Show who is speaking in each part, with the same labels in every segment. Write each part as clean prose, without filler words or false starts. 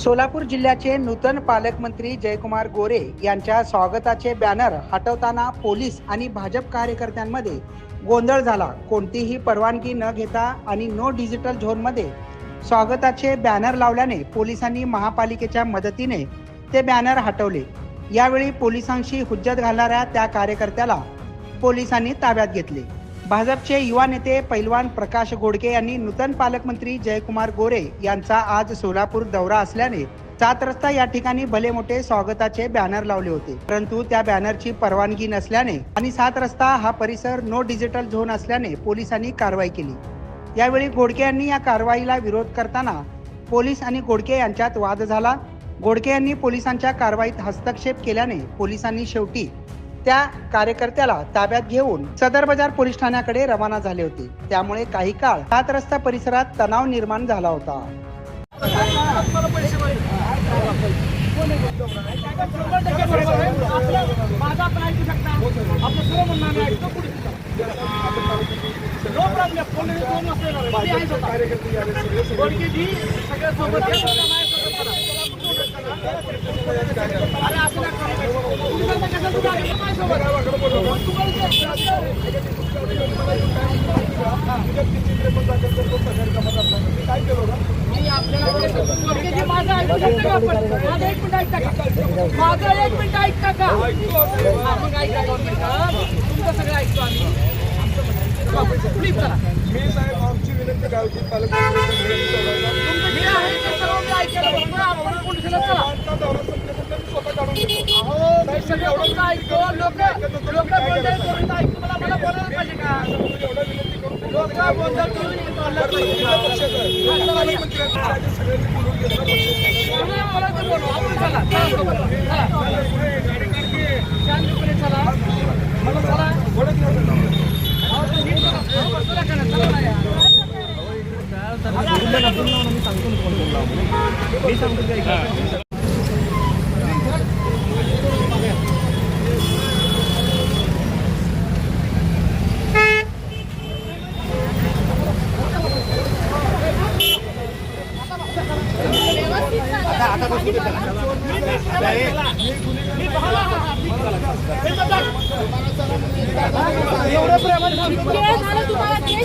Speaker 1: सोलापूर जिल्ह्याचे नूतन पालकमंत्री जयकुमार गोरे यांच्या स्वागताचे बॅनर हटवताना पोलीस आणि भाजप कार्यकर्त्यांमध्ये गोंधळ झाला। कोणतीही परवानगी न घेता आणि नो डिजिटल झोनमध्ये स्वागताचे बॅनर लावल्याने पोलिसांनी महापालिकेच्या मदतीने ते बॅनर हटवले। यावेळी पोलिसांशी हुज्जत घालणाऱ्या त्या कार्यकर्त्याला पोलिसांनी ताब्यात घेतले। भाजपचे युवा नेते पैलवान प्रकाश घोडके यांनी नूतन पालकमंत्री जयकुमार गोरे यांचा आज सोलापूर दौरा असल्याने 7 रस्ता या ठिकाणी भले मोठे स्वागताचे बॅनर लावले होते, परंतु त्या बॅनरची परवानगी नसल्याने आणि 7 रस्ता हा परिसर नो डिजिटल झोन असल्याने पोलिसांनी कारवाई केली। यावेळी घोडके यांनी या कारवाईला विरोध करताना पोलीस आणि घोडके यांच्यात वाद झाला। घोडके यांनी पोलिसांच्या कारवाईत हस्तक्षेप केल्याने पोलिसांनी शेवटी त्या कार्यकर्त्याला ताब्यात घेऊन सदर बाजार पोलीस ठाण्याकडे रवाना झाले होते। त्यामुळे काही काळ 7 रस्ता परिसरात तणाव निर्माण झाला होता।
Speaker 2: मी साहेब आमची विनंती काय होती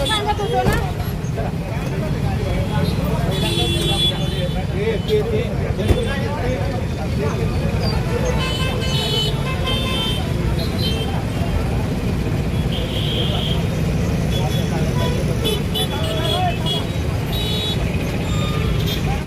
Speaker 3: सांगत होतो ना